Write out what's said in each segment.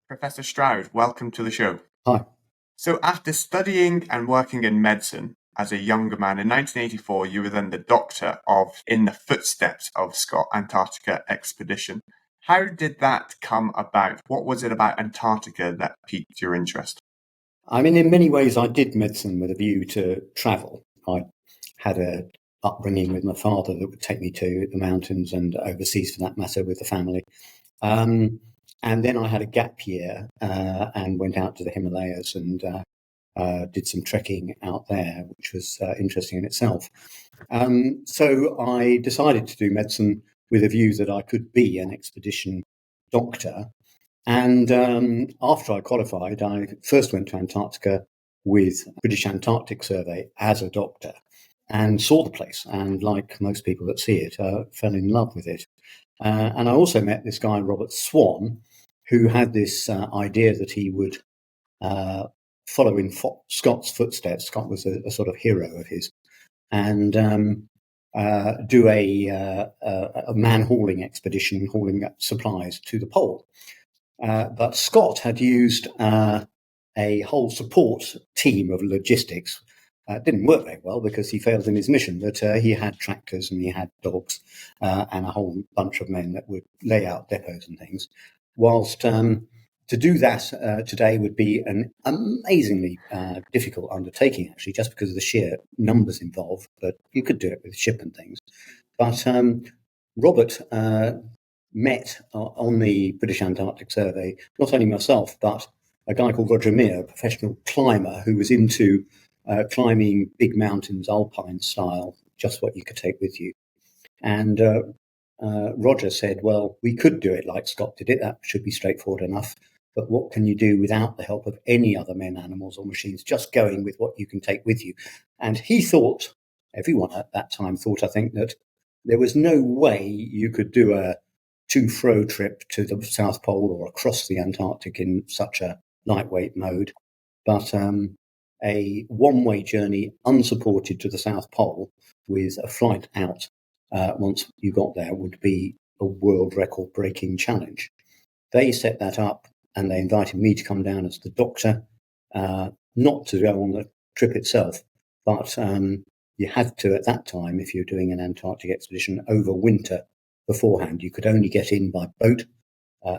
Professor Stroud, welcome to the show. Hi. So, after studying and working in medicine as a younger man in 1984, you were then the doctor in the footsteps of Scott Antarctica expedition. How did that come about? What was it about Antarctica that piqued your interest? I mean, in many ways, I did medicine with a view to travel. I had a upbringing with my father that would take me to the mountains and overseas, for that matter, with the family. And then I had a gap year and went out to the Himalayas and did some trekking out there, which was interesting in itself. So I decided to do medicine with a view that I could be an expedition doctor. And after I qualified, I first went to Antarctica with British Antarctic Survey as a doctor and saw the place. And like most people that see it, fell in love with it. And I also met this guy, Robert Swan, who had this idea that he would follow in Scott's footsteps. Scott was a sort of hero of his, and do a man hauling expedition, hauling supplies to the pole. But Scott had used a whole support team of logistics. It didn't work very well because he failed in his mission, but he had tractors and he had dogs and a whole bunch of men that would lay out depots and things. Whilst to do that today would be an amazingly difficult undertaking, actually, just because of the sheer numbers involved, but you could do it with ship and things. But Robert met on the British Antarctic Survey, not only myself, but a guy called Roger Meir, a professional climber who was into climbing big mountains, alpine style, just what you could take with you. And Roger said, well, we could do it like Scott did it. That should be straightforward enough. But what can you do without the help of any other men, animals, or machines, just going with what you can take with you? And he thought, everyone at that time thought, I think, that there was no way you could do a to-fro trip to the South Pole or across the Antarctic in such a lightweight mode. But a one-way journey unsupported to the South Pole with a flight out once you got there would be a world record-breaking challenge. They set that up and they invited me to come down as the doctor, not to go on the trip itself, but you had to, at that time, if you're doing an Antarctic expedition, overwinter beforehand. You could only get in by boat.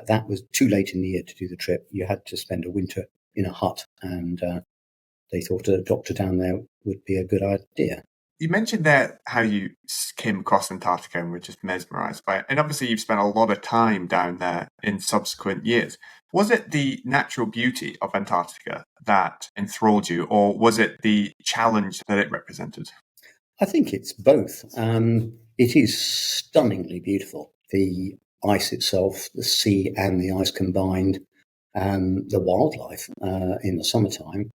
That was too late in the year to do the trip. You had to spend a winter in a hut, and they thought a doctor down there would be a good idea. You mentioned there how you came across Antarctica and were just mesmerised by it. And obviously you've spent a lot of time down there in subsequent years. Was it the natural beauty of Antarctica that enthralled you, or was it the challenge that it represented? I think it's both. It is stunningly beautiful. The ice itself, the sea and the ice combined, the wildlife in the summertime,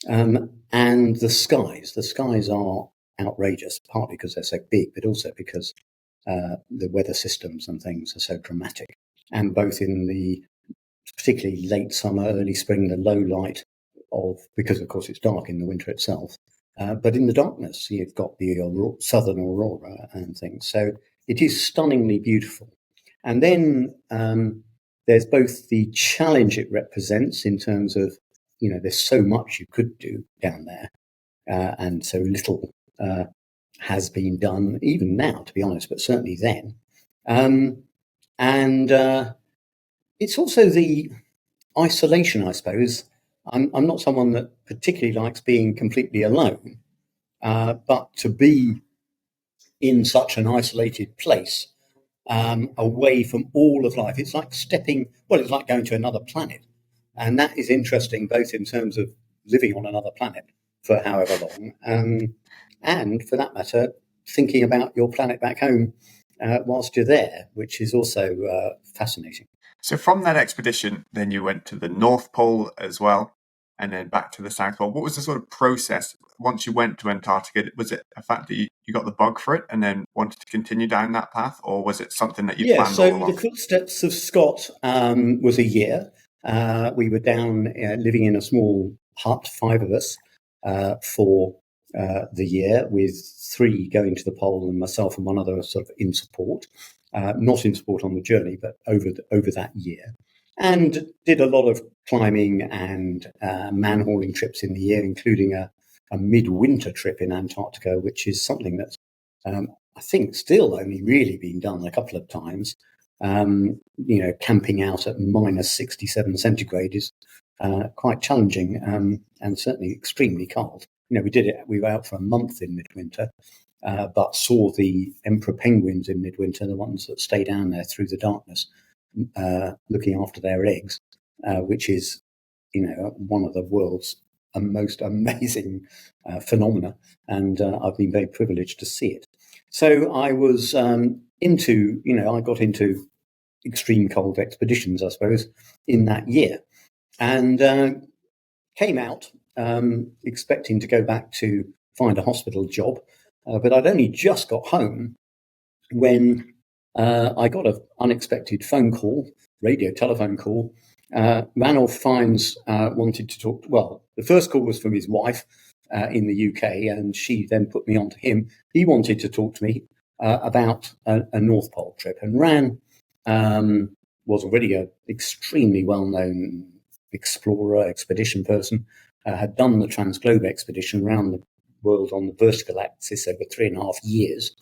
and the skies. The skies are outrageous, partly because they're so big, but also because the weather systems and things are so dramatic. And both in the particularly late summer, early spring, the low light because of course it's dark in the winter itself, but in the darkness you've got the southern aurora and things. So it is stunningly beautiful. And then there's both the challenge it represents in terms of, there's so much you could do down there, and so little has been done, even now, to be honest, but certainly then. And it's also the isolation, I suppose. I'm not someone that particularly likes being completely alone, but to be in such an isolated place, away from all of life, it's like it's like going to another planet. And that is interesting, both in terms of living on another planet for however long, and for that matter, thinking about your planet back home whilst you're there, which is also fascinating. So from that expedition, then you went to the North Pole as well, and then back to the South Pole. What was the sort of process once you went to Antarctica? Was it a fact that you got the bug for it and then wanted to continue down that path, or was it something that you planned all along? So the footsteps of Scott was a year. We were down living in a small hut, 5 of us, for the year, with 3 going to the pole and myself and one other sort of in support, not in support on the journey, but over that year. and did a lot of climbing and man-hauling trips in the year, including a midwinter trip in Antarctica, which is something that's, I think, still only really been done a couple of times. Camping out at minus 67 centigrade is quite challenging and certainly extremely cold. We were out for a month in midwinter, but saw the emperor penguins in midwinter, the ones that stay down there through the darkness, looking after their eggs, which is, one of the world's most amazing phenomena, and I've been very privileged to see it. So I was I got into extreme cold expeditions, I suppose, in that year, and came out expecting to go back to find a hospital job, but I'd only just got home when I got an unexpected telephone call. Ranulph Fiennes wanted to talk. Well, the first call was from his wife in the UK, and she then put me on to him. He wanted to talk to me about a North Pole trip, and Ran was already an extremely well-known explorer, expedition person, had done the Transglobe expedition around the world on the vertical axis over 3.5 years,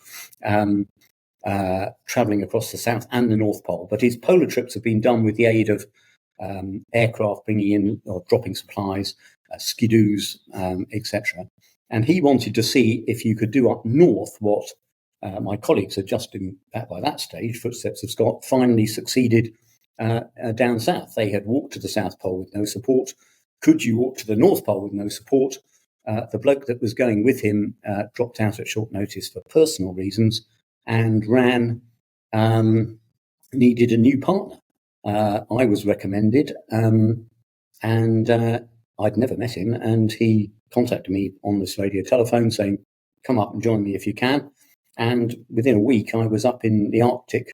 travelling across the South and the North Pole. But his polar trips have been done with the aid of aircraft bringing in or dropping supplies, skidoos, etc. And he wanted to see if you could do up north what my colleagues had just been, by that stage, Footsteps of Scott, finally succeeded down south. They had walked to the South Pole with no support. Could you walk to the North Pole with no support? The bloke that was going with him dropped out at short notice for personal reasons, and Ran needed a new partner. I was recommended, and I'd never met him, and he contacted me on this radio telephone saying, come up and join me if you can. And within a week, I was up in the Arctic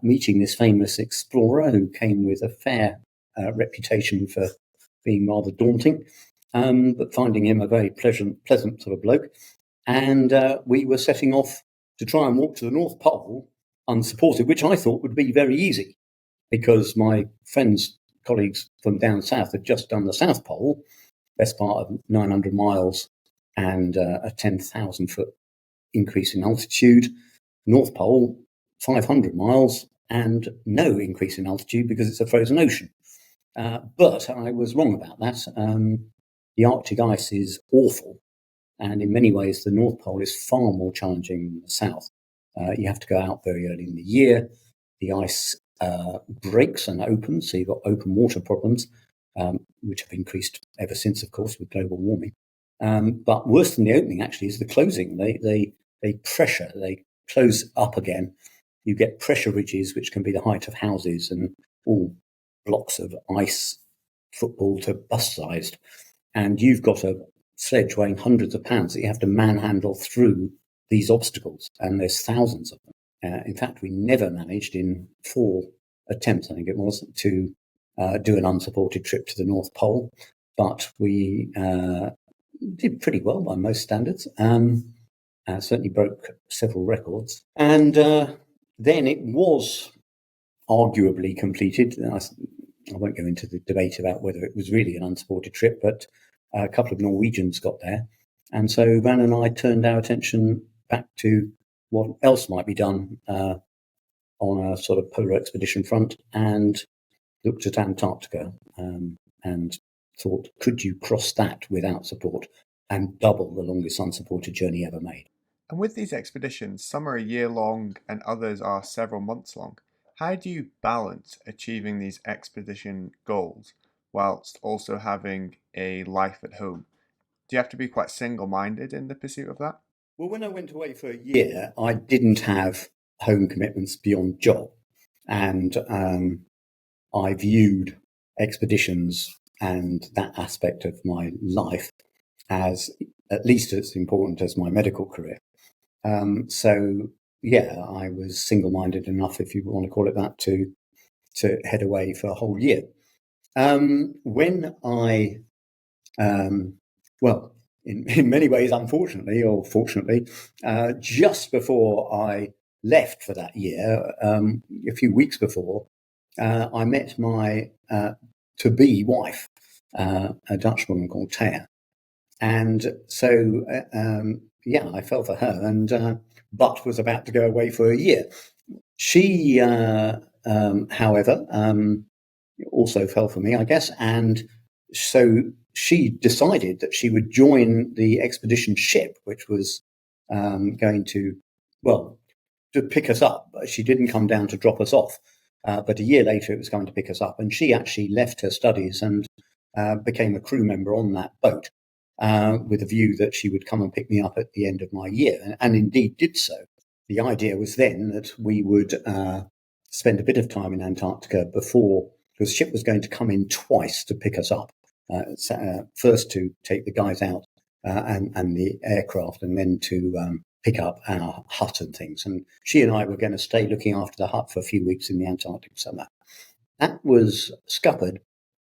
meeting this famous explorer who came with a fair reputation for being rather daunting, but finding him a very pleasant sort of bloke. And we were setting off to try and walk to the North Pole unsupported, which I thought would be very easy because my friends, colleagues from down south had just done the South Pole, best part of 900 miles and a 10,000 foot increase in altitude. North Pole, 500 miles and no increase in altitude because it's a frozen ocean. But I was wrong about that. The Arctic ice is awful. And in many ways, the North Pole is far more challenging than the South. You have to go out very early in the year. The ice breaks and opens, so you've got open water problems, which have increased ever since, of course, with global warming. But worse than the opening, actually, is the closing. They close up again. You get pressure ridges, which can be the height of houses, and all blocks of ice, football to bus-sized. And you've got a sledge weighing hundreds of pounds that you have to manhandle through these obstacles, and there's thousands of them. In fact, we never managed in 4 attempts, I think it was, to do an unsupported trip to the North Pole, but we did pretty well by most standards. Certainly broke several records. And then it was arguably completed. I won't go into the debate about whether it was really an unsupported trip, but a couple of Norwegians got there. And so Ran and I turned our attention back to what else might be done on a sort of polar expedition front and looked at Antarctica and thought, could you cross that without support and double the longest unsupported journey ever made? And with these expeditions, some are a year long and others are several months long. How do you balance achieving these expedition goals whilst also having a life at home? Do you have to be quite single-minded in the pursuit of that? Well, when I went away for a year, I didn't have home commitments beyond job. And I viewed expeditions and that aspect of my life as at least as important as my medical career. So, yeah, I was single-minded enough, if you want to call it that, to head away for a whole year. When I, in many ways, unfortunately or fortunately, just before I left for that year, a few weeks before, I met my to-be wife, a Dutch woman called Thea. And so, I fell for her, and but was about to go away for a year. She, however, also fell for me, I guess, and so she decided that she would join the expedition ship, which was going to, well, to pick us up. She didn't come down to drop us off, but a year later it was going to pick us up, and she actually left her studies and became a crew member on that boat. With a view that she would come and pick me up at the end of my year, and indeed did so. The idea was then that we would spend a bit of time in Antarctica before, because the ship was going to come in twice to pick us up. First to take the guys out and the aircraft, and then to pick up our hut and things. And she and I were going to stay looking after the hut for a few weeks in the Antarctic summer. That was scuppered,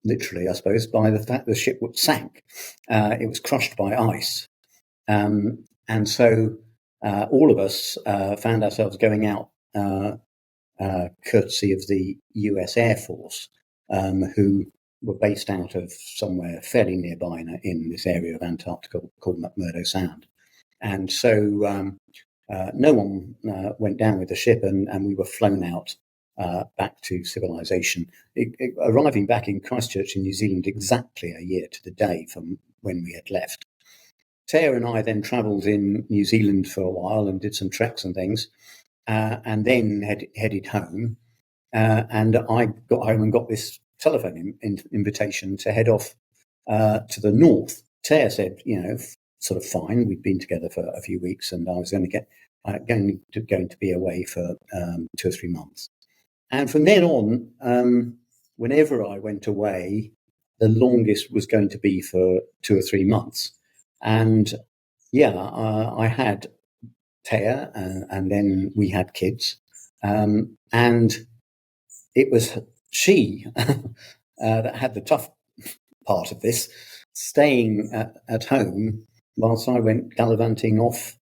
literally, I suppose, by the fact the ship sank. It was crushed by ice. And so all of us found ourselves going out courtesy of the US Air Force, who were based out of somewhere fairly nearby in this area of Antarctica called McMurdo Sound. And so no one went down with the ship, and we were flown out back to civilization, arriving back in Christchurch in New Zealand exactly a year to the day from when we had left. Thea and I then travelled in New Zealand for a while and did some treks and things, and then headed home. And I got home and got this telephone invitation to head off to the north. Thea said, sort of fine. We'd been together for a few weeks, and I was going to be away for 2 or 3 months. And from then on, whenever I went away, the longest was going to be for 2 or 3 months. And I had Thea, and then we had kids. And it was she that had the tough part of this, staying at home whilst I went gallivanting off,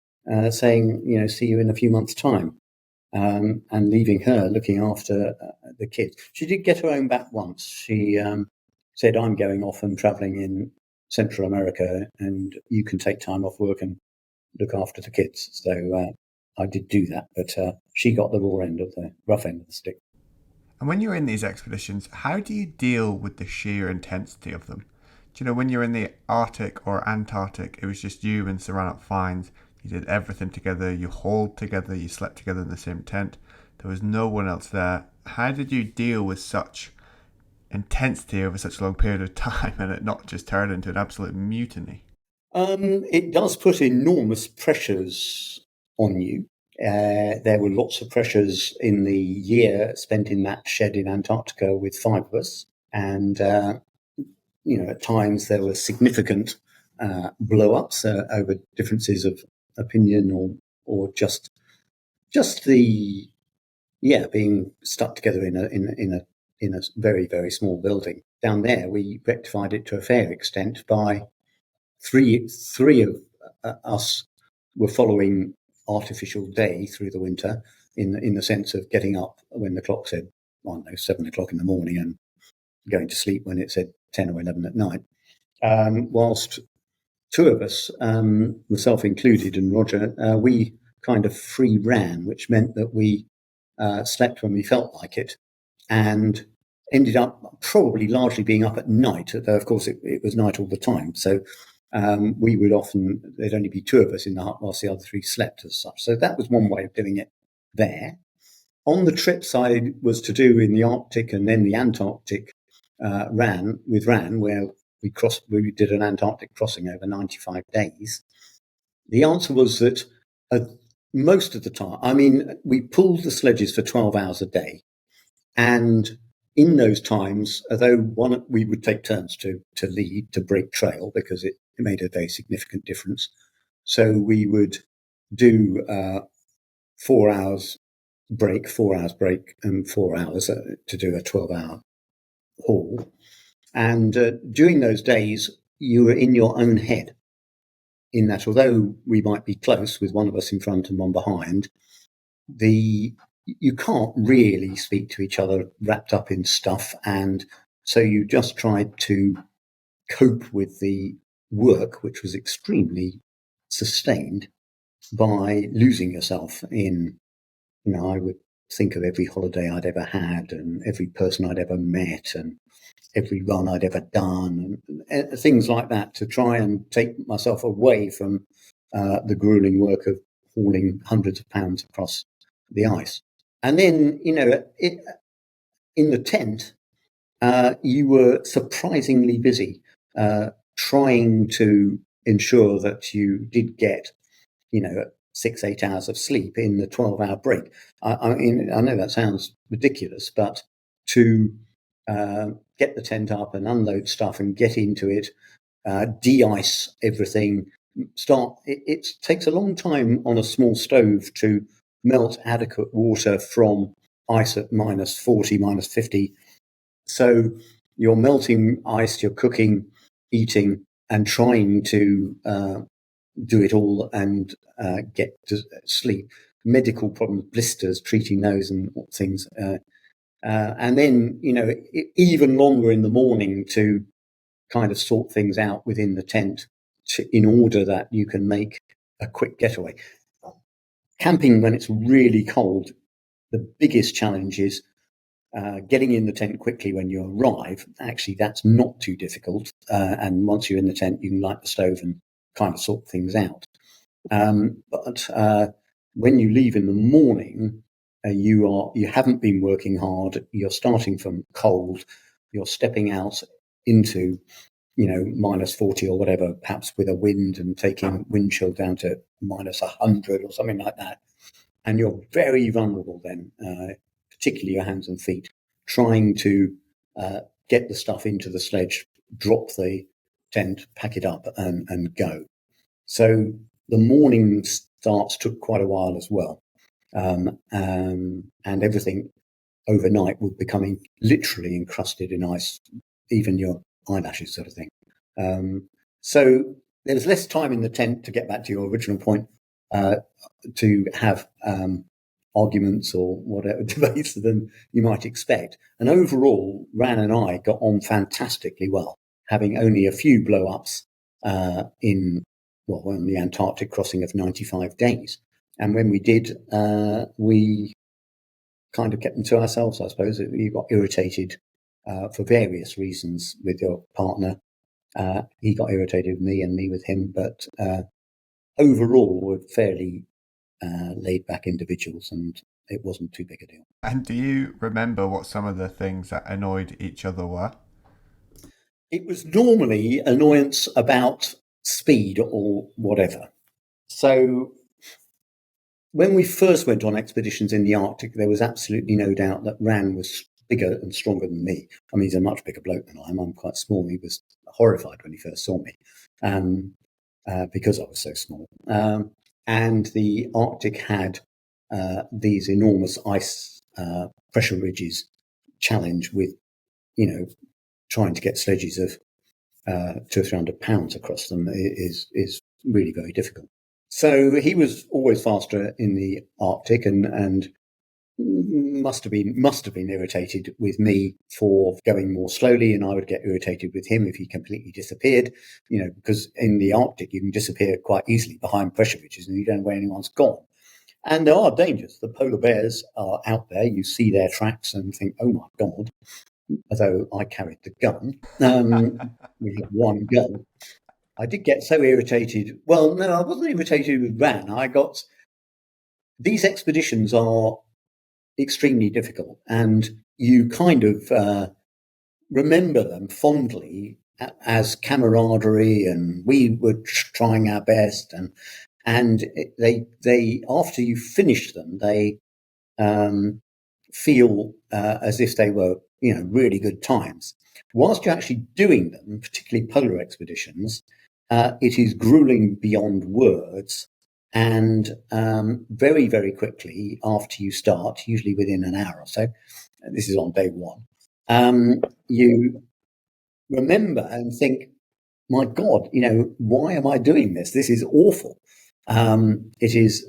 saying, see you in a few months' time. And leaving her looking after the kids. She did get her own back once. She said, I'm going off and travelling in Central America, and you can take time off work and look after the kids. So I did do that, but she got the rough end of the stick. And when you're in these expeditions, how do you deal with the sheer intensity of them? Do you know, when you're in the Arctic or Antarctic, it was just you and Sir Ranulph Fiennes. You did everything together, you hauled together, you slept together in the same tent. There was no one else there. How did you deal with such intensity over such a long period of time and it not just turn into an absolute mutiny? It does put enormous pressures on you. There were lots of pressures in the year spent in that shed in Antarctica with 5 of us. And, at times there were significant blow-ups over differences of opinion or just the being stuck together in a very, very small building. Down there, we rectified it to a fair extent by three of us were following artificial day through the winter in the sense of getting up when the clock said, 7 o'clock in the morning, and going to sleep when it said 10 or 11 at night. Whilst 2 of us, myself included and Roger, we kind of free ran, which meant that we slept when we felt like it, and ended up probably largely being up at night, though of course it was night all the time. So we would often, there'd only be 2 of us in the hut whilst the other 3 slept as such. So that was one way of doing it there. On the trips I was to do in the Arctic and then the Antarctic, Ran, where we did an Antarctic crossing over 95 days. The answer was that most of the time, we pulled the sledges for 12 hours a day. And in those times, although we would take turns to lead, to break trail, because it made a very significant difference. So we would do 4 hours break, and 4 hours to do a 12-hour haul. And during those days, you were in your own head, in that although we might be close with one of us in front and one behind, the you can't really speak to each other wrapped up in stuff. And so you just tried to cope with the work, which was extremely sustained, by losing yourself in, I would think of every holiday I'd ever had and every person I'd ever met and every run I'd ever done and things like that, to try and take myself away from the grueling work of hauling hundreds of pounds across the ice. And then, in the tent, you were surprisingly busy trying to ensure that you did get, 6-8 hours of sleep in the 12-hour break. I mean, I know that sounds ridiculous, but to get the tent up and unload stuff and get into it, de-ice everything, it takes a long time on a small stove to melt adequate water from ice at minus 40, minus 50. So you're melting ice, you're cooking, eating, and trying to do it all and get to sleep. Medical problems, blisters, treating those and things. And then, even longer in the morning to kind of sort things out within the tent in order that you can make a quick getaway. Camping when it's really cold, the biggest challenge is getting in the tent quickly when you arrive. Actually, that's not too difficult. And once you're in the tent, you can light the stove and kind of sort things out. But when you leave in the morning, you haven't been working hard. You're starting from cold. You're stepping out into, minus 40 or whatever, perhaps with a wind, and taking wind chill down to minus 100 or something like that. And you're very vulnerable then, particularly your hands and feet, trying to get the stuff into the sledge, drop the tent, pack it up and go. So the morning starts took quite a while as well. And everything overnight would becoming literally encrusted in ice, even your eyelashes sort of thing. So there was less time in the tent, to get back to your original point, to have arguments or whatever debates than you might expect. And overall, Ran and I got on fantastically well, having only a few blow-ups on the Antarctic crossing of 95 days. And when we did, we kind of kept them to ourselves, I suppose. You got irritated for various reasons with your partner. He got irritated with me and me with him, but overall we're fairly laid back individuals, and it wasn't too big a deal. And do you remember what some of the things that annoyed each other were? It was normally annoyance about speed or whatever. So when we first went on expeditions in the Arctic, there was absolutely no doubt that Ran was bigger and stronger than me. I mean, he's a much bigger bloke than I am. I'm quite small. He was horrified when he first saw me because I was so small. And the Arctic had these enormous ice pressure ridges challenge with, trying to get sledges of 200 or 300 pounds across them is really very difficult. So he was always faster in the Arctic and must have been irritated with me for going more slowly, and I would get irritated with him if he completely disappeared, because in the Arctic you can disappear quite easily behind pressure ridges and you don't know where anyone's gone. And there are dangers. The polar bears are out there. You see their tracks and think, oh my God, although I carried the gun. We had one gun. I did get so irritated. Well, no, I wasn't irritated with Ran. These expeditions are extremely difficult, and you kind of remember them fondly as camaraderie, and we were trying our best, and they after you finish them, they feel as if they were really good times. Whilst you're actually doing them, particularly polar expeditions, it is grueling beyond words. And very, very quickly after you start, usually within an hour or so, this is on day one, you remember and think, my God, why am I doing this? This is awful. It is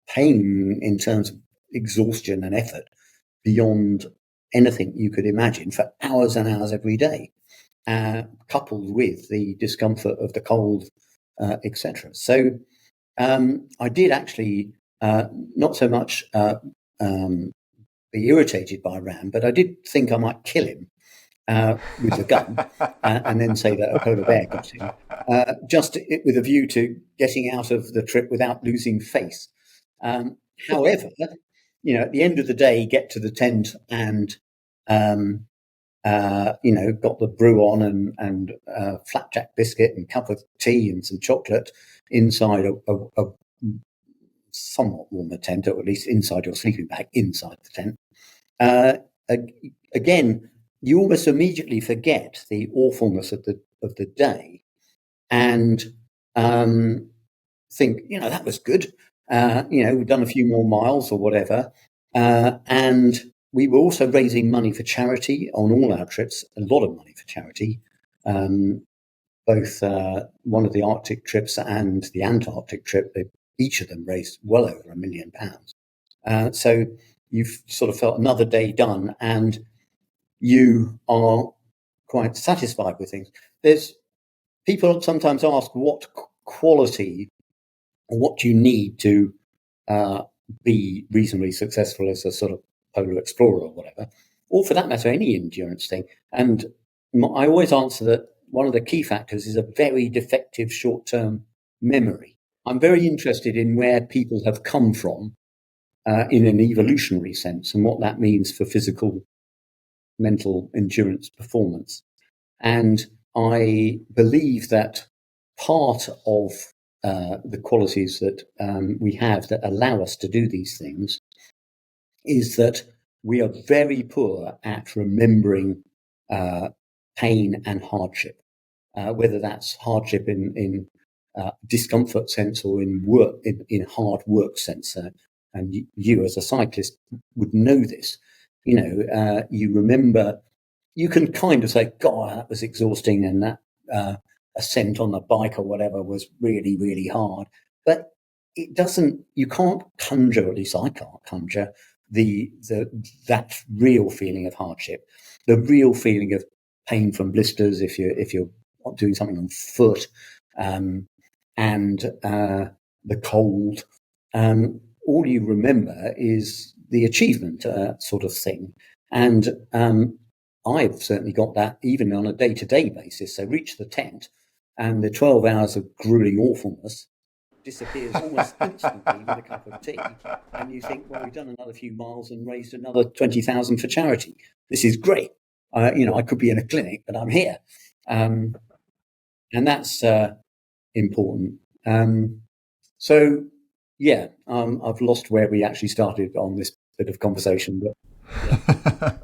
pain in terms of exhaustion and effort beyond anything you could imagine for hours and hours every day, coupled with the discomfort of the cold, etc. So I did actually not so much be irritated by Ram, but I did think I might kill him with the gun and then say that a polar bear got him, just with a view to getting out of the trip without losing face. However, at the end of the day, get to the tent and, got the brew on and flapjack biscuit and cup of tea and some chocolate inside a somewhat warmer tent, or at least inside your sleeping bag, inside the tent. Again, you almost immediately forget the awfulness of the day and think, that was good. We've done a few more miles or whatever. And we were also raising money for charity on all our trips, a lot of money for charity. Both one of the Arctic trips and the Antarctic trip, each of them raised well over £1 million. So you've sort of felt another day done, and you are quite satisfied with things. There's people sometimes ask what quality or what do you need to be reasonably successful as a sort of polar explorer or whatever, or for that matter, any endurance thing. And I always answer that one of the key factors is a very defective short-term memory. I'm very interested in where people have come from in an evolutionary sense and what that means for physical, mental endurance performance. And I believe that part of the qualities that we have that allow us to do these things is that we are very poor at remembering pain and hardship, whether that's hardship in discomfort sense or in work, in hard work sense. And you as a cyclist would know this. You remember, you can kind of say, God, that was exhausting, and that ascent on the bike or whatever was really, really hard. But it doesn't, you can't conjure, at least I can't conjure, that real feeling of hardship, the real feeling of pain from blisters if you're doing something on foot, and the cold. All you remember is the achievement sort of thing. And I've certainly got that even on a day-to-day basis. So reach the tent and the 12 hours of grueling awfulness disappears almost instantly with a cup of tea. And you think, well, we've done another few miles and raised another 20,000 for charity. This is great. I could be in a clinic, but I'm here. And that's important. So, yeah, I've lost where we actually started on this bit of conversation. But yeah.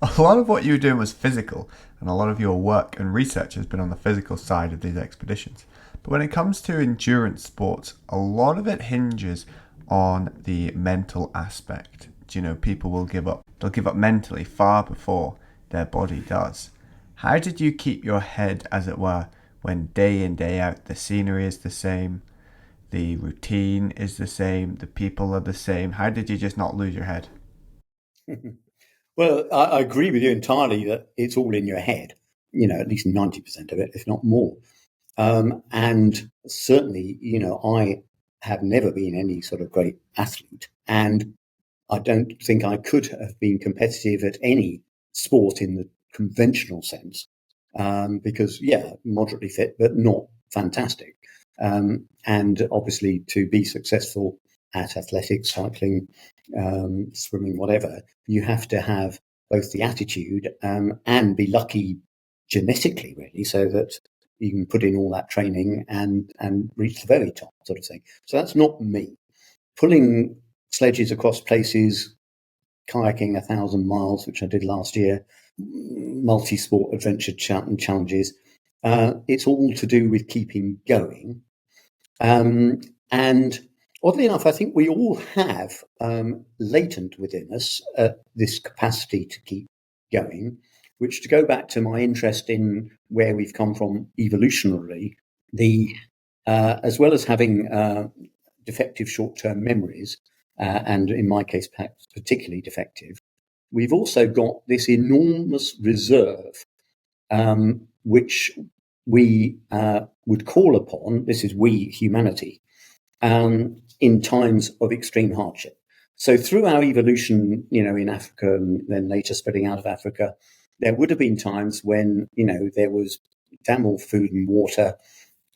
A lot of what you were doing was physical, and a lot of your work and research has been on the physical side of these expeditions. But when it comes to endurance sports, a lot of it hinges on the mental aspect. People will give up. They'll give up mentally far before their body does. How did you keep your head, as it were, when day in, day out, the scenery is the same, the routine is the same, the people are the same? How did you just not lose your head? Well, I agree with you entirely that it's all in your head, at least 90% of it, if not more. And certainly, I have never been any sort of great athlete, and I don't think I could have been competitive at any sport in the conventional sense, because, moderately fit, but not fantastic. And obviously to be successful at athletics, cycling, swimming, whatever, you have to have both the attitude and be lucky genetically, really, so that you can put in all that training and reach the very top, sort of thing. So that's not me. Pulling sledges across places, kayaking 1,000 miles, which I did last year, multi-sport adventure challenges. It's all to do with keeping going. And oddly enough, I think we all have latent within us this capacity to keep going, which, to go back to my interest in where we've come from evolutionarily, as well as having defective short-term memories, and in my case, perhaps particularly defective, we've also got this enormous reserve, which we would call upon, this is we, humanity, in times of extreme hardship. So through our evolution, in Africa and then later spreading out of Africa, there would have been times when, there was damn all food and water,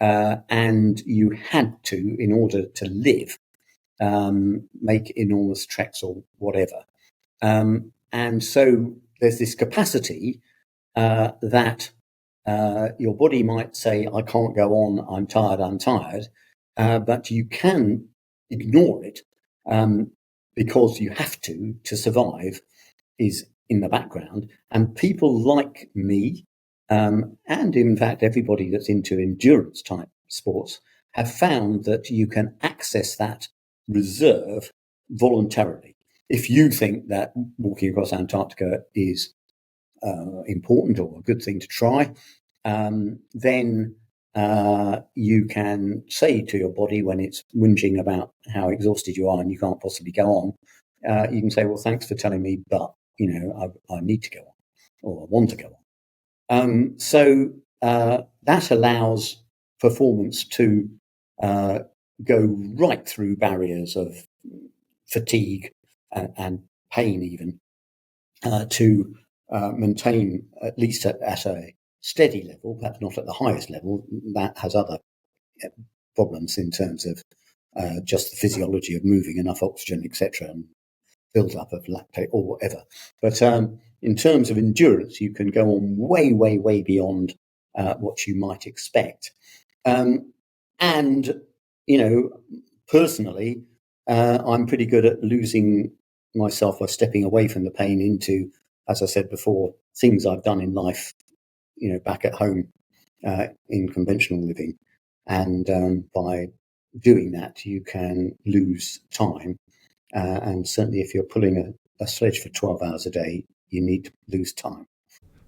and you had to, in order to live, make enormous treks or whatever. And so there's this capacity that your body might say, I can't go on, I'm tired, but you can ignore it because you have to survive is in the background. And people like me, and in fact everybody that's into endurance type sports, have found that you can access that reserve voluntarily. If you think that walking across Antarctica is important or a good thing to try, then you can say to your body when it's whinging about how exhausted you are and you can't possibly go on, you can say, well, thanks for telling me, but, I need to go on or I want to go on. So that allows performance to go right through barriers of fatigue and pain even to maintain at least at a steady level, perhaps not at the highest level. That has other problems in terms of just the physiology of moving enough oxygen, etc., and build up of lactate or whatever. But in terms of endurance, you can go on way, way, way beyond what you might expect. And, personally, I'm pretty good at losing myself by stepping away from the pain into, as I said before, things I've done in life, back at home in conventional living. And by doing that, you can lose time. And certainly if you're pulling a sledge for 12 hours a day, you need to lose time.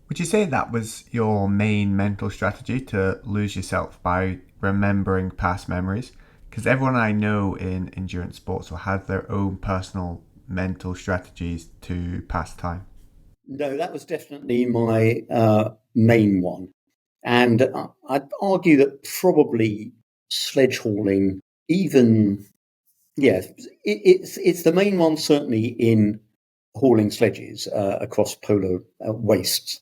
Would you say that was your main mental strategy, to lose yourself by remembering past memories? Because everyone I know in endurance sports will have their own personal mental strategies to pass time. No, that was definitely my main one. And I'd argue that probably sledge hauling, even, it's the main one, certainly in hauling sledges across polar wastes,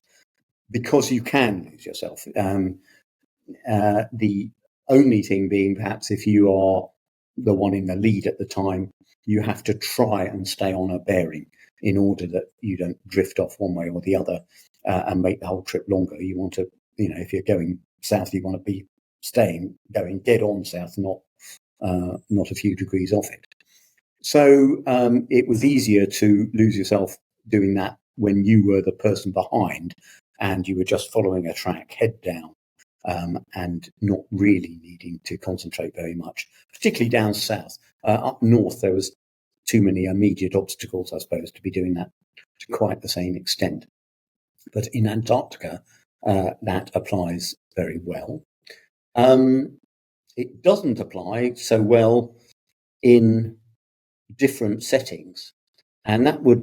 because you can lose yourself. The only thing being, perhaps, if you are the one in the lead at the time, you have to try and stay on a bearing in order that you don't drift off one way or the other and make the whole trip longer. You want to, if you're going south, you want to be going dead on south, not a few degrees off it. So it was easier to lose yourself doing that when you were the person behind and you were just following a track head down and not really needing to concentrate very much, particularly down south. Up north, there was too many immediate obstacles, I suppose, to be doing that to quite the same extent. But in Antarctica, that applies very well. It doesn't apply so well in different settings, and that would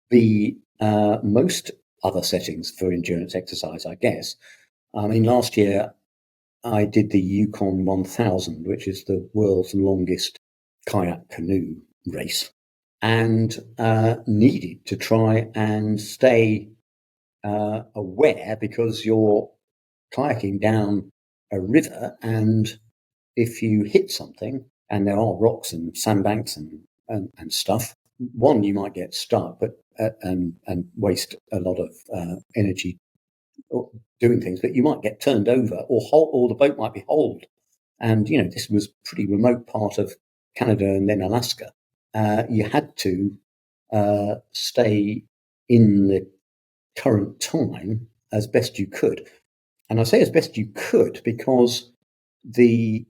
be most other settings for endurance exercise, I guess. I mean, last year I did the Yukon 1000, which is the world's longest kayak canoe race, and needed to try and stay aware, because you're kayaking down a river, and if you hit something, and there are rocks and sandbanks and stuff, one, you might get stuck, but and waste a lot of energy doing things, but you might get turned over, or the boat might be holed. And this was pretty remote part of Canada and then Alaska. You had to stay in the current time as best you could. And I say as best you could because the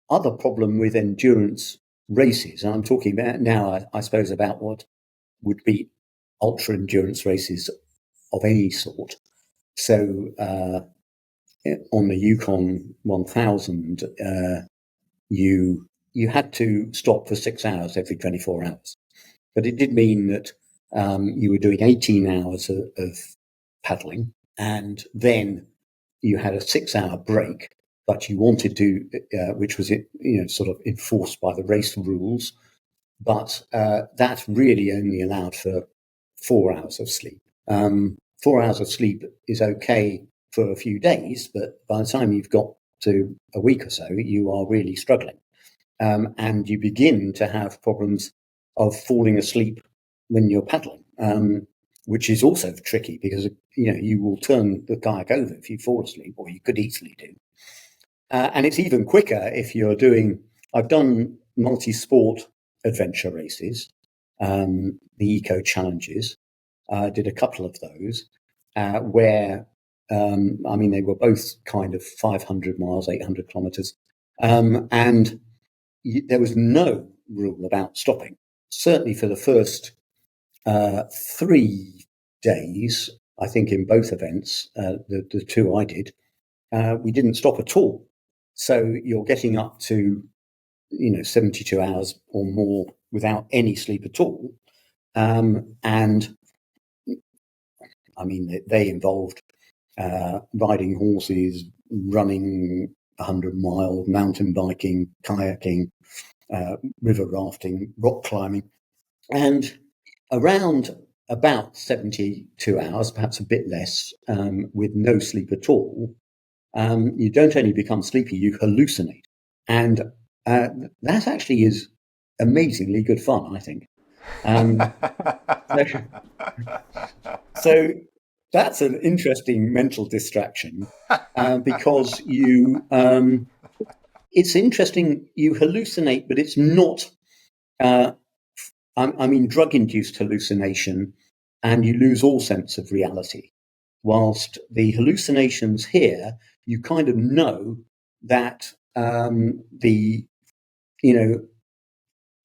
other problem with endurance races, and I'm talking about now, I suppose, about what would be ultra endurance races of any sort. So on the Yukon 1000, you you had to stop for 6 hours every 24 hours. But it did mean that you were doing 18 hours of paddling, and then you had a 6-hour break, but you wanted to, which was sort of enforced by the race rules, but that really only allowed for 4 hours of sleep. 4 hours of sleep is okay for a few days, but by the time you've got to a week or so, you are really struggling. And you begin to have problems of falling asleep when you're paddling, which is also tricky because you will turn the kayak over if you fall asleep, or you could easily do. And it's even quicker if you're doing. I've done multi-sport adventure races, the eco challenges. I did a couple of those where they were both kind of 500 miles, 800 kilometers, and there was no rule about stopping. Certainly for the first 3 days, I think in both events, the two I did, we didn't stop at all. So you're getting up to 72 hours or more without any sleep at all. And they involved riding horses, running 100 miles, mountain biking, kayaking, river rafting, rock climbing, and around about 72 hours, perhaps a bit less, with no sleep at all, you don't only become sleepy, you hallucinate. And that actually is amazingly good fun, I think. So that's an interesting mental distraction because it's interesting, you hallucinate, but it's not, drug-induced hallucination, and you lose all sense of reality. Whilst the hallucinations here, you kind of know that the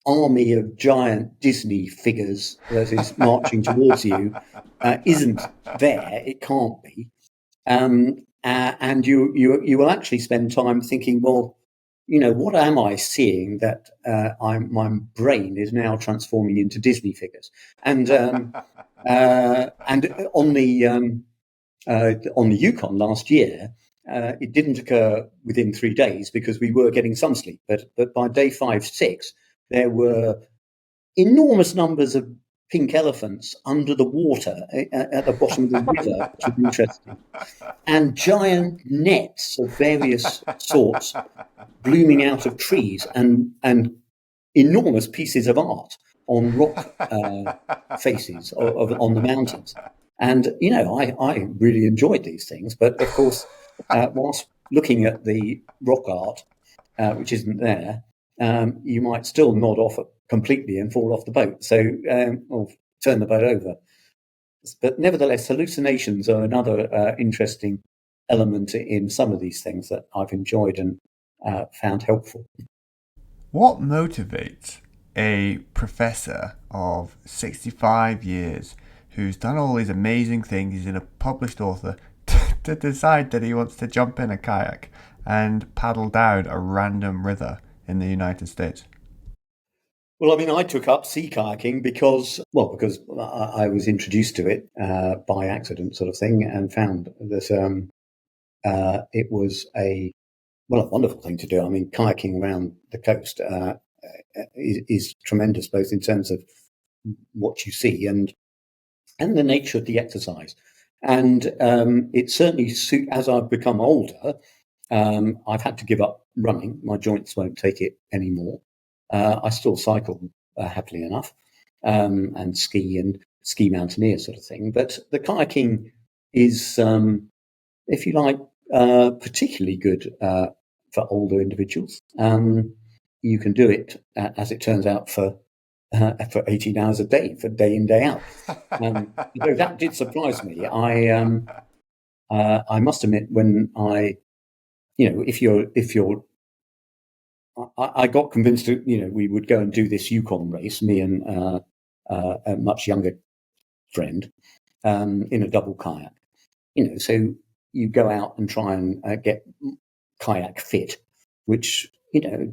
army of giant Disney figures that is marching towards you isn't there. It can't be. And you will actually spend time thinking, well, what am I seeing that my brain is now transforming into Disney figures? And on the Yukon last year, it didn't occur within 3 days because we were getting some sleep. But by day 5, 6, there were enormous numbers of pink elephants under the water at the bottom of the river, which was interesting, and giant nets of various sorts blooming out of trees, and enormous pieces of art on rock faces on the mountains. And I really enjoyed these things, but of course, whilst looking at the rock art, which isn't there, you might still nod off completely and fall off the boat. So, or turn the boat over. But nevertheless, hallucinations are another interesting element in some of these things that I've enjoyed and found helpful. What motivates a professor of 65 years who's done all these amazing things, he's a published author, to decide that he wants to jump in a kayak and paddle down a random river in the United States? Well, I took up sea kayaking because I was introduced to it by accident, sort of thing, and found that it was a wonderful thing to do. Kayaking around the coast is tremendous, both in terms of what you see and the nature of the exercise. And it certainly as I've become older, I've had to give up running. My joints won't take it anymore. I still cycle happily enough, and ski mountaineer sort of thing. But the kayaking is, if you like, particularly good for older individuals. You can do it, as it turns out, for 18 hours a day, for day in, day out. Though that did surprise me. I must admit, when I got convinced that we would go and do this Yukon race, me and a much younger friend, in a double kayak. So you go out and try and get kayak fit, which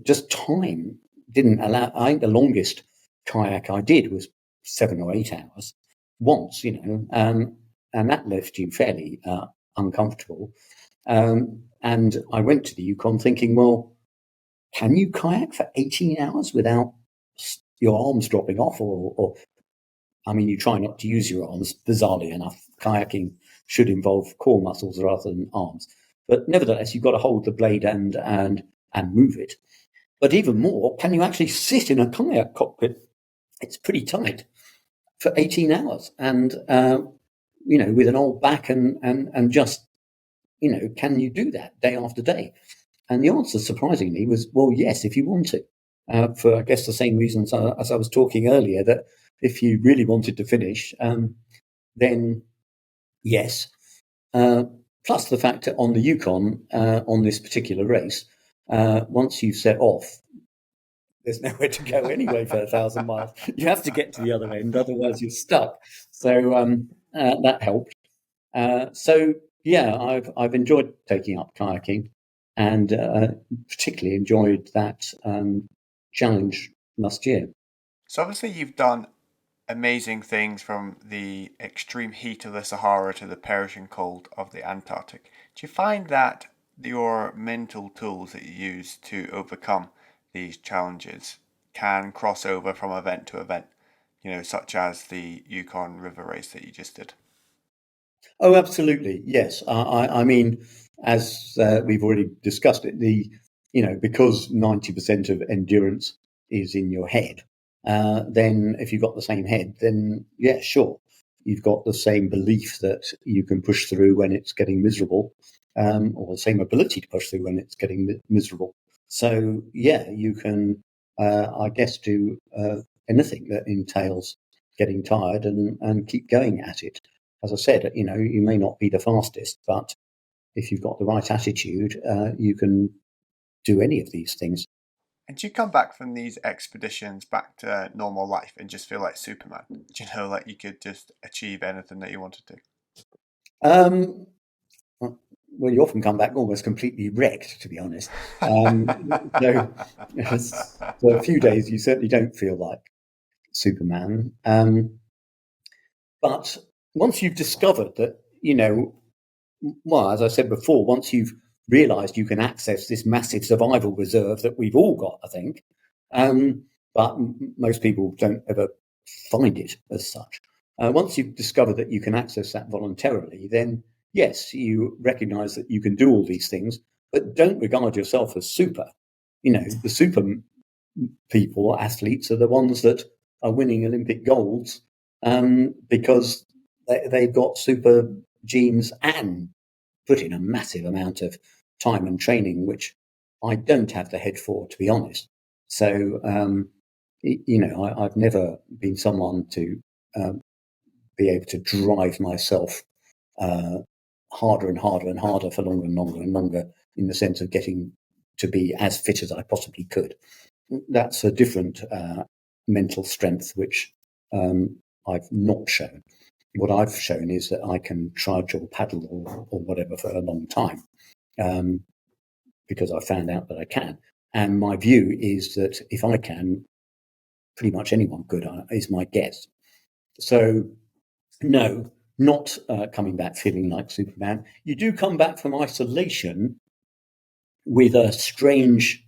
just time didn't allow. I think the longest kayak I did was 7 or 8 hours once, and that left you fairly uncomfortable. And I went to the Yukon thinking, well, can you kayak for 18 hours without your arms dropping off? Or I mean, you try not to use your arms, bizarrely enough. Kayaking should involve core muscles rather than arms. But nevertheless, you've got to hold the blade and move it. But even more, can you actually sit in a kayak cockpit? It's pretty tight for 18 hours. And, with an old back and just, can you do that day after day? And the answer, surprisingly, was, well, yes, if you want to. For, I guess, the same reasons as I was talking earlier, that if you really wanted to finish, then yes. Plus the fact that on the Yukon, on this particular race, once you've set off, there's nowhere to go anyway for 1,000 miles. You have to get to the other end, otherwise you're stuck. So that helped. So yeah, I've enjoyed taking up kayaking, and particularly enjoyed that challenge last year. So obviously you've done amazing things from the extreme heat of the Sahara to the perishing cold of the Antarctic. Do you find that your mental tools that you use to overcome these challenges can cross over from event to event, such as the Yukon River race that you just did? Oh, absolutely. Yes. I mean, as we've already discussed it, because 90% of endurance is in your head, then if you've got the same head, then yeah, sure. You've got the same belief that you can push through when it's getting miserable, or the same ability to push through when it's getting miserable. So yeah, you can, I guess, do anything that entails getting tired and keep going at it. As I said, you may not be the fastest, but if you've got the right attitude, you can do any of these things. And do you come back from these expeditions back to normal life and just feel like Superman? Do like you could just achieve anything that you wanted to? Um, well, you often come back almost completely wrecked, to be honest. So for a few days, you certainly don't feel like Superman. But once you've discovered that, well, as I said before, once you've realised you can access this massive survival reserve that we've all got, I think, but most people don't ever find it as such. Once you've discovered that you can access that voluntarily, then yes, you recognise that you can do all these things, but don't regard yourself as super. The super people, athletes, are the ones that are winning Olympic golds because they've got super genes and put in a massive amount of time and training, which I don't have the head for, to be honest. So, I've never been someone to be able to drive myself harder and harder and harder for longer and longer and longer in the sense of getting to be as fit as I possibly could. That's a different mental strength, which I've not shown. What I've shown is that I can trudge or paddle or whatever for a long time because I found out that I can. And my view is that if I can, pretty much anyone could, is my guess. So, no, not coming back feeling like Superman. You do come back from isolation with a strange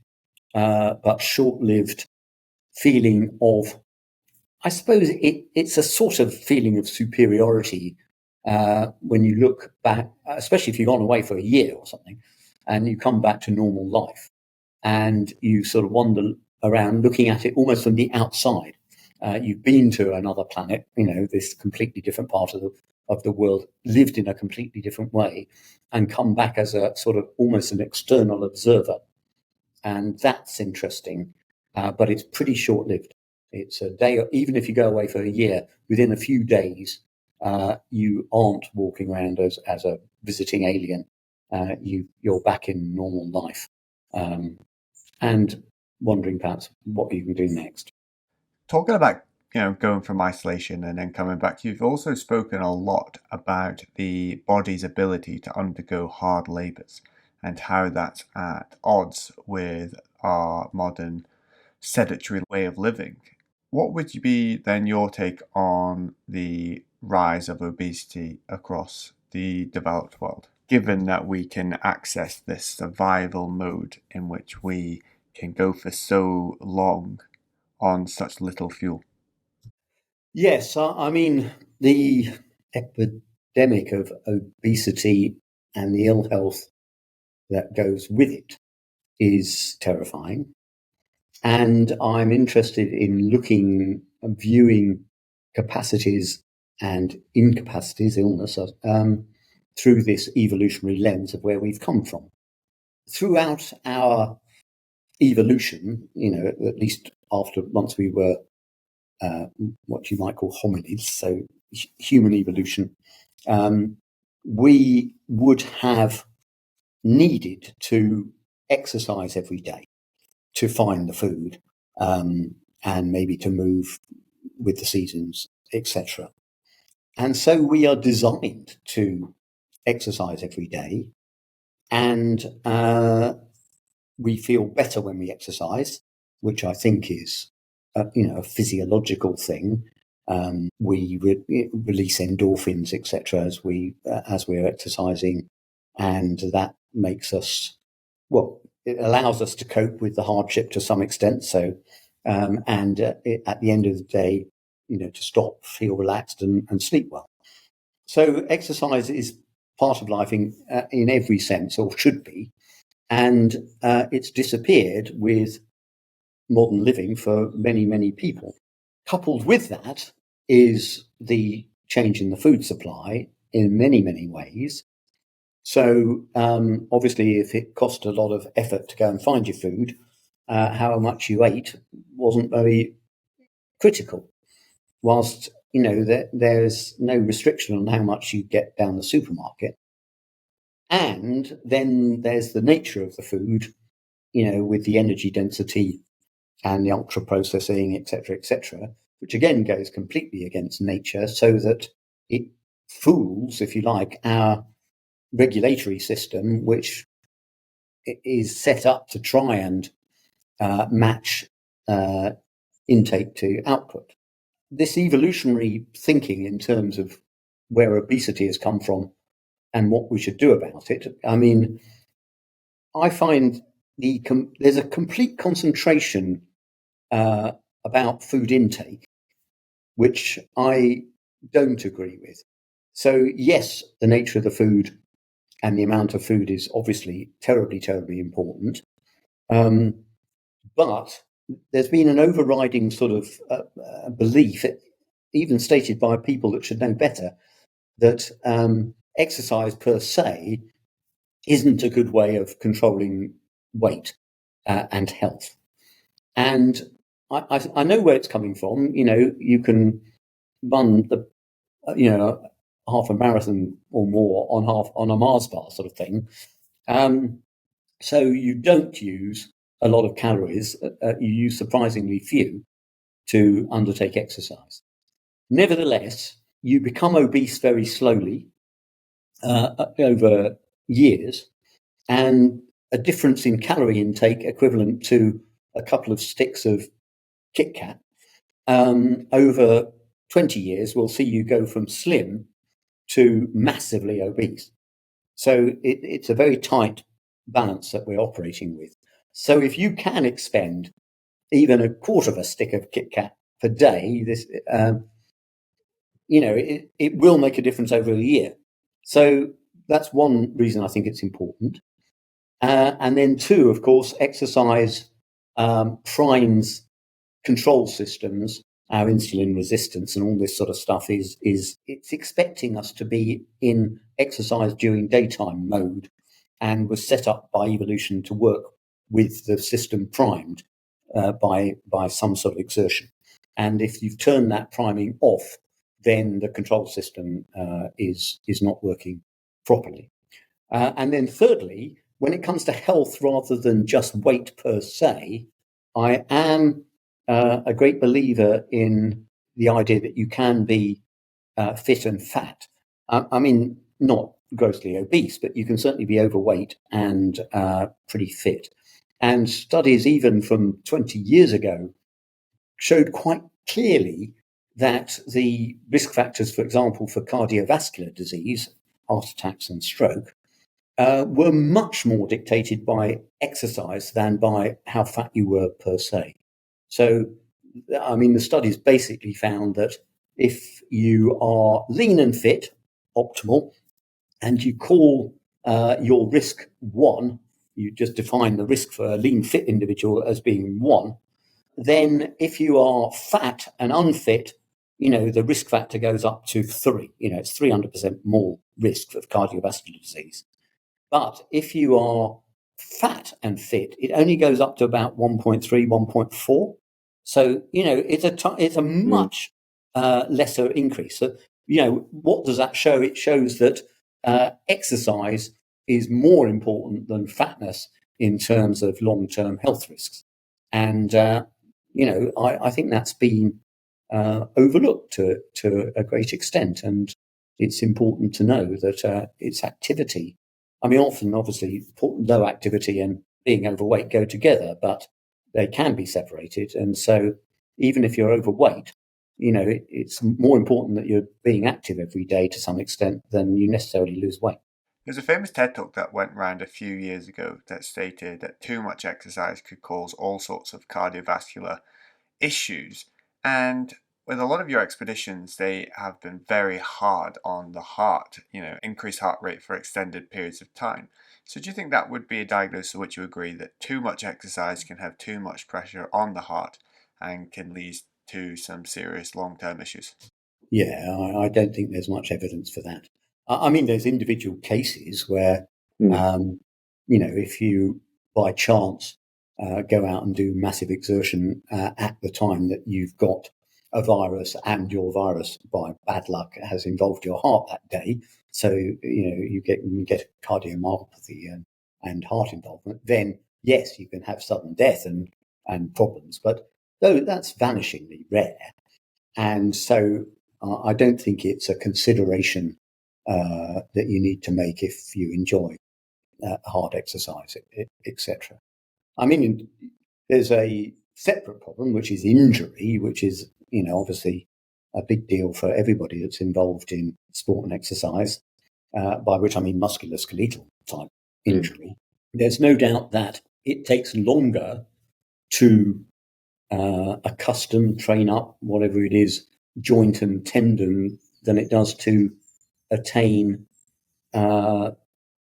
but short-lived feeling of, I suppose it's a sort of feeling of superiority when you look back, especially if you've gone away for a year or something, and you come back to normal life, and you sort of wander around looking at it almost from the outside. You've been to another planet, this completely different part of the world, lived in a completely different way, and come back as a sort of almost an external observer. And that's interesting, but it's pretty short-lived. It's a day, even if you go away for a year, within a few days, you aren't walking around as a visiting alien. You're back in normal life, and wondering perhaps what you can do next. Talking about going from isolation and then coming back, you've also spoken a lot about the body's ability to undergo hard labours and how that's at odds with our modern sedentary way of living. What would be then your take on the rise of obesity across the developed world, given that we can access this survival mode in which we can go for so long on such little fuel? Yes, I mean, the epidemic of obesity and the ill health that goes with it is terrifying. And I'm interested in looking and viewing capacities and incapacities, illness, through this evolutionary lens of where we've come from. Throughout our evolution, at least once we were what you might call hominids, so human evolution, we would have needed to exercise every day to find the food, and maybe to move with the seasons, etc. And so we are designed to exercise every day, and we feel better when we exercise, which I think is a physiological thing. We release endorphins, etc., as we're exercising, and that makes us, it allows us to cope with the hardship to some extent. So, and at the end of the day, to stop, feel relaxed, and sleep well. So, exercise is part of life in every sense, or should be, and it's disappeared with modern living for many, many people. Coupled with that is the change in the food supply in many, many ways. So obviously, if it cost a lot of effort to go and find your food, how much you ate wasn't very critical. Whilst, there's no restriction on how much you get down the supermarket. And then there's the nature of the food, with the energy density and the ultra processing, etc., which again goes completely against nature, so that it fools, if you like, our regulatory system, which is set up to try and match intake to output. This evolutionary thinking in terms of where obesity has come from and what we should do about it, I mean, I find there's a complete concentration about food intake, which I don't agree with. So, yes, the nature of the food and the amount of food is obviously terribly, terribly important. But there's been an overriding sort of belief, even stated by people that should know better, that exercise per se isn't a good way of controlling weight and health. And I know where it's coming from. You can run half a marathon or more on a Mars bar sort of thing. So you don't use a lot of calories. You use surprisingly few to undertake exercise. Nevertheless, you become obese very slowly over years, and a difference in calorie intake equivalent to a couple of sticks of Kit Kat over 20 years will see you go from slim to massively obese. So it's a very tight balance that we're operating with. So if you can expend even a quarter of a stick of Kit Kat per day, it will make a difference over a year. So that's one reason I think it's important. And then two, of course, exercise primes control systems, our insulin resistance and all this sort of stuff is it's expecting us to be in exercise during daytime mode, and was set up by evolution to work with the system primed by some sort of exertion. And if you've turned that priming off, then the control system is not working properly. And then thirdly, when it comes to health rather than just weight per se, I am a great believer in the idea that you can be fit and fat. I mean, not grossly obese, but you can certainly be overweight and pretty fit. And studies even from 20 years ago showed quite clearly that the risk factors, for example, for cardiovascular disease, heart attacks and stroke, were much more dictated by exercise than by how fat you were per se. So, I mean, the studies basically found that if you are lean and fit, optimal, and you call your risk 1, you just define the risk for a lean fit individual as being 1, then if you are fat and unfit, the risk factor goes up to 3. It's 300% more risk of cardiovascular disease. But if you are fat and fit, it only goes up to about 1.3, 1.4. So, it's a much lesser increase. So, what does that show? It shows that exercise is more important than fatness in terms of long-term health risks. And, I think that's been overlooked to a great extent. And it's important to know that it's activity. I mean, often, obviously, low activity and being overweight go together, but they can be separated. And so, even if you're overweight, it's more important that you're being active every day to some extent than you necessarily lose weight. There's a famous TED talk that went around a few years ago that stated that too much exercise could cause all sorts of cardiovascular issues. And with a lot of your expeditions, they have been very hard on the heart, increased heart rate for extended periods of time. So do you think that would be a diagnosis to which you agree that too much exercise can have too much pressure on the heart and can lead to some serious long-term issues? Yeah, I don't think there's much evidence for that. I mean, there's individual cases where, if you by chance go out and do massive exertion at the time that you've got a virus and your virus, by bad luck, has involved your heart that day, so you get cardiomyopathy and heart involvement, then yes, you can have sudden death and problems, but though that's vanishingly rare. And so I don't think it's a consideration that you need to make if you enjoy hard exercise, etc. I mean, there's a separate problem, which is injury, which is, obviously a big deal for everybody that's involved in sport and exercise, by which I mean musculoskeletal type injury. There's no doubt that it takes longer to accustom, train up, whatever it is, joint and tendon than it does to attain better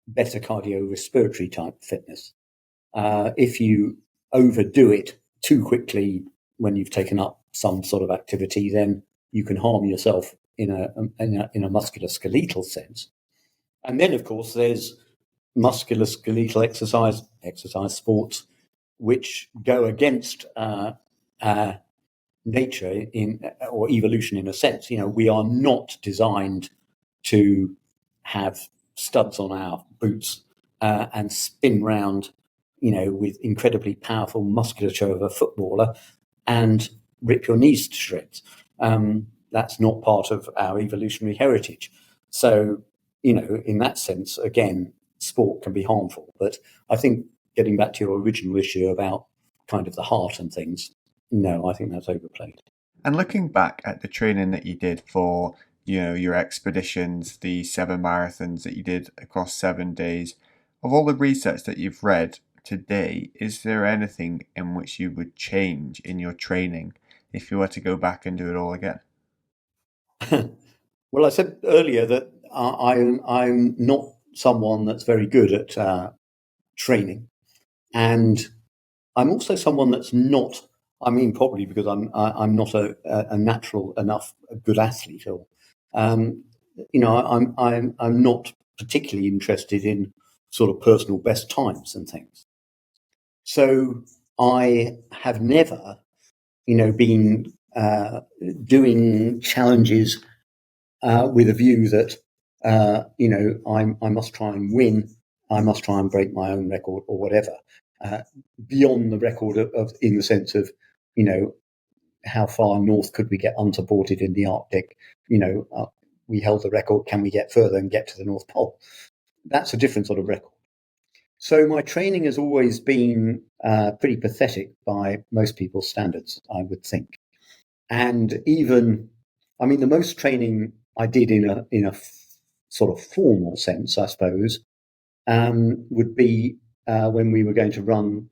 cardiorespiratory type fitness. If you overdo it too quickly when you've taken up some sort of activity, then you can harm yourself in a musculoskeletal sense. And then, of course, there's musculoskeletal exercise sports, which go against nature or evolution in a sense. We are not designed to have studs on our boots and spin round, with incredibly powerful musculature of a footballer and rip your knees to shreds. That's not part of our evolutionary heritage. So, in that sense, again, sport can be harmful. But I think getting back to your original issue about kind of the heart and things, no, I think that's overplayed. And looking back at the training that you did for, your expeditions, the 7 marathons that you did across 7 days, of all the research that you've read today, is there anything in which you would change in your training if you were to go back and do it all again? Well, I said earlier that I'm not someone that's very good at training, and I'm also someone that's not. I mean, probably because I'm not a natural enough good athlete, or I'm not particularly interested in sort of personal best times and things. So I have never, been doing challenges with a view that I must try and win, I must try and break my own record or whatever, beyond the record of in the sense of how far north could we get unsupported in the Arctic? We held the record. Can we get further and get to the North Pole? That's a different sort of record. So my training has always been pretty pathetic by most people's standards, I would think. And even, I mean, the most training I did in a sort of formal sense, I suppose, would be when we were going to run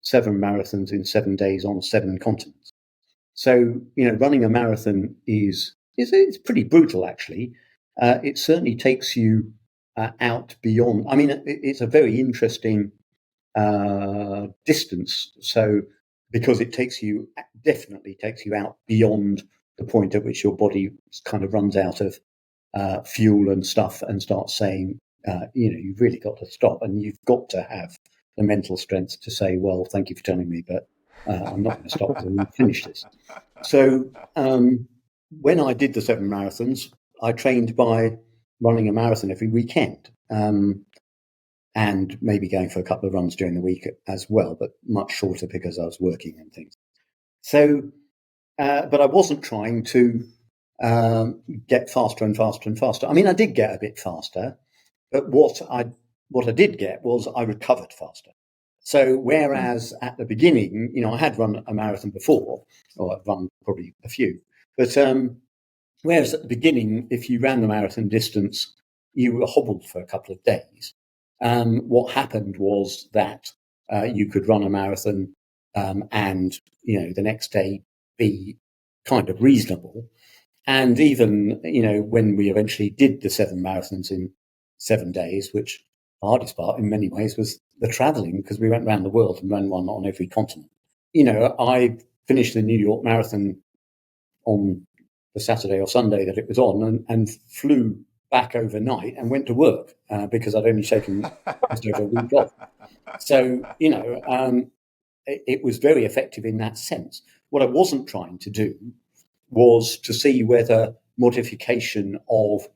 7 marathons in 7 days on 7 continents. So, running a marathon is it's pretty brutal, actually. It certainly takes you out beyond. I mean, it's a very interesting distance. So, because it definitely takes you out beyond the point at which your body kind of runs out of fuel and stuff and starts saying, you've really got to stop, and you've got to have the mental strength to say, well, thank you for telling me, but I'm not going to stop until we finish this. So when I did the 7 marathons, I trained by running a marathon every weekend, and maybe going for a couple of runs during the week as well, but much shorter because I was working and things. So, but I wasn't trying to get faster and faster and faster. I mean, I did get a bit faster, but what I did get was I recovered faster. So whereas at the beginning, I had run a marathon before, or I've run probably a few, but whereas at the beginning, if you ran the marathon distance, you were hobbled for a couple of days. What happened was that you could run a marathon and, the next day be kind of reasonable. And even, when we eventually did the 7 marathons in 7 days, which the hardest part in many ways was the traveling, because we went around the world and ran one on every continent. I finished the New York Marathon on the Saturday or Sunday that it was on and flew back overnight and went to work because I'd only taken just over a week off. So, it was very effective in that sense. What I wasn't trying to do was to see whether modification of,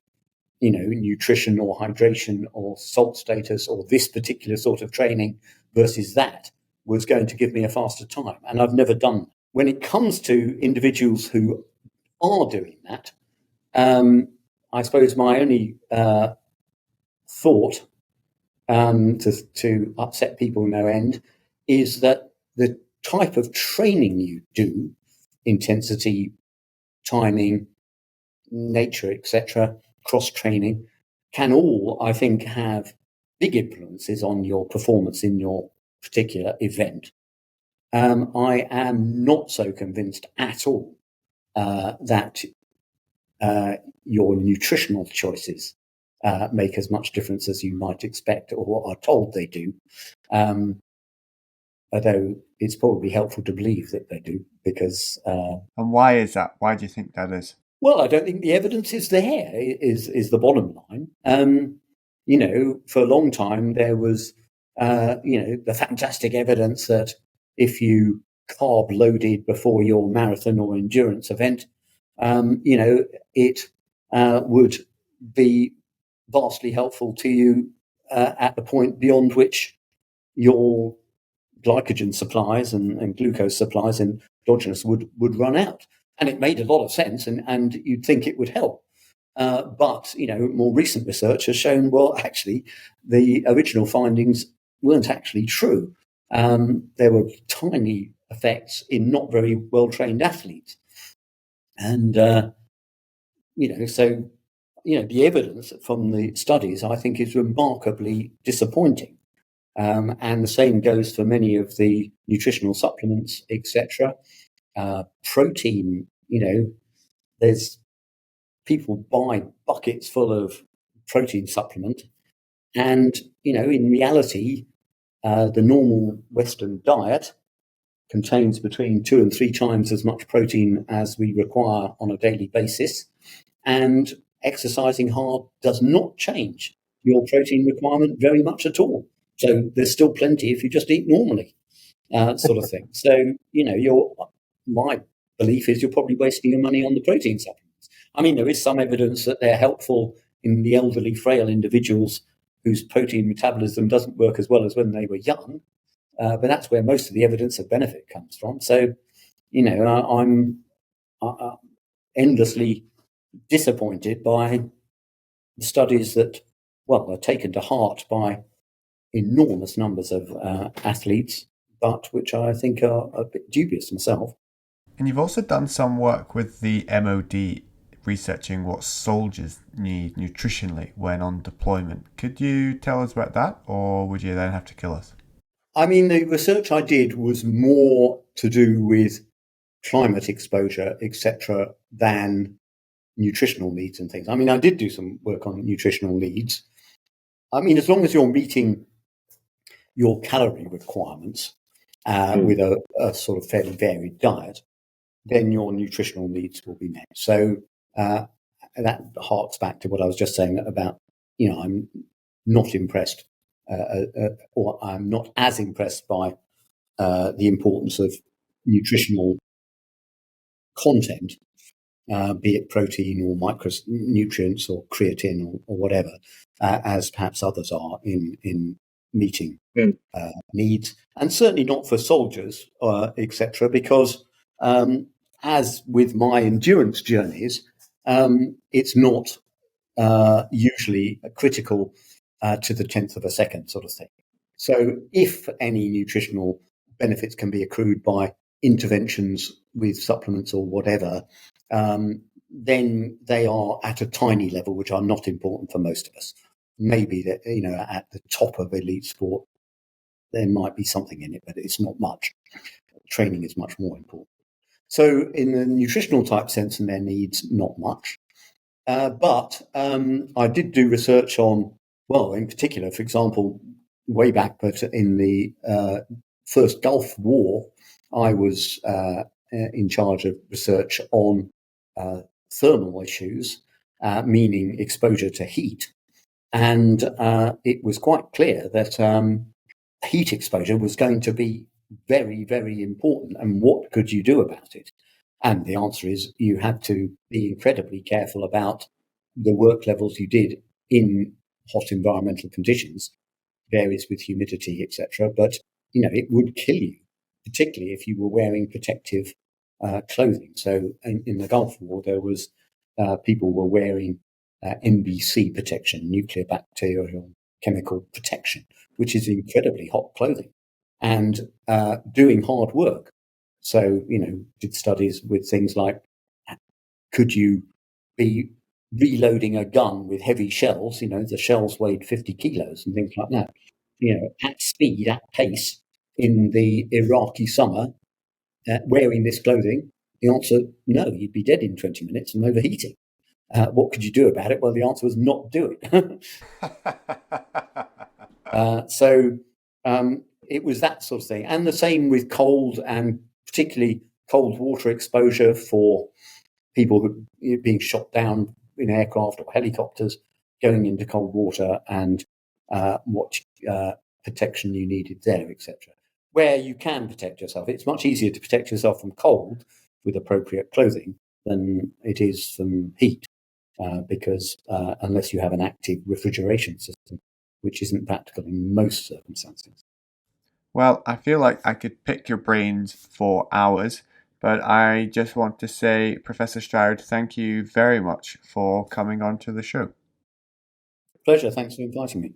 nutrition or hydration or salt status or this particular sort of training versus that was going to give me a faster time. And I've never done that. When it comes to individuals who are doing that, I suppose my only thought to upset people no end is that the type of training you do, intensity, timing, nature, etc., cross training, can all, I think, have big influences on your performance in your particular event. I am not so convinced at all that your nutritional choices make as much difference as you might expect or are told they do. Although it's probably helpful to believe that they do, because... And why is that? Why do you think that is? Well, I don't think the evidence is there, is the bottom line. For a long time, there was, the fantastic evidence that if you carb loaded before your marathon or endurance event, it would be vastly helpful to you at the point beyond which your glycogen supplies and glucose supplies endogenous would run out. And it made a lot of sense, and you'd think it would help. But, more recent research has shown, well, actually, the original findings weren't actually true. There were tiny effects in not very well-trained athletes. And, the evidence from the studies, I think, is remarkably disappointing. And the same goes for many of the nutritional supplements, etc. Protein, there's people buy buckets full of protein supplement. And, in reality, the normal Western diet contains between 2 and 3 times as much protein as we require on a daily basis. And exercising hard does not change your protein requirement very much at all. So there's still plenty if you just eat normally, sort of thing. So, my belief is you're probably wasting your money on the protein supplements. I mean, there is some evidence that they're helpful in the elderly, frail individuals whose protein metabolism doesn't work as well as when they were young. But that's where most of the evidence of benefit comes from. So, I'm endlessly disappointed by the studies that, are taken to heart by enormous numbers of athletes, but which I think are a bit dubious myself. And you've also done some work with the MOD researching what soldiers need nutritionally when on deployment. Could you tell us about that, or would you then have to kill us? I mean, the research I did was more to do with climate exposure, etc., than nutritional needs and things. I mean, I did do some work on nutritional needs. I mean, as long as you're meeting your calorie requirements with a sort of fairly varied diet, then your nutritional needs will be met. So that harks back to what I was just saying about, I'm not impressed, or I'm not as impressed by the importance of nutritional content, be it protein or micronutrients or creatine or whatever, as perhaps others are in meeting needs, and certainly not for soldiers, etc. Because as with my endurance journeys, it's not usually critical to the 10th of a second sort of thing. So if any nutritional benefits can be accrued by interventions with supplements or whatever, then they are at a tiny level, which are not important for most of us. Maybe that, at the top of elite sport, there might be something in it, but it's not much. Training is much more important. So in the nutritional type sense and their needs, not much. But I did do research on, well, in particular, for example, way back, but in the first Gulf War, I was in charge of research on thermal issues, meaning exposure to heat. And it was quite clear that heat exposure was going to be very, very important. And what could you do about it? And the answer is you had to be incredibly careful about the work levels you did in hot environmental conditions, varies with humidity, etc. But, it would kill you, particularly if you were wearing protective clothing. So in the Gulf War, there was people were wearing NBC protection, nuclear bacterial chemical protection, which is incredibly hot clothing, and doing hard work. So, did studies with things like, could you be reloading a gun with heavy shells? The shells weighed 50 kilos and things like that, at speed, at pace in the Iraqi summer, wearing this clothing? The answer, no, you'd be dead in 20 minutes and overheating. What could you do about it? Well, the answer was not do it. So it was that sort of thing. And the same with cold, and particularly cold water exposure for people who being shot down in aircraft or helicopters, going into cold water, and what protection you needed there, etc. Where you can protect yourself, it's much easier to protect yourself from cold with appropriate clothing than it is from heat, because unless you have an active refrigeration system, which isn't practical in most circumstances. Well, I feel like I could pick your brains for hours, but I just want to say, Professor Stroud, thank you very much for coming on to the show. Pleasure. Thanks for inviting me.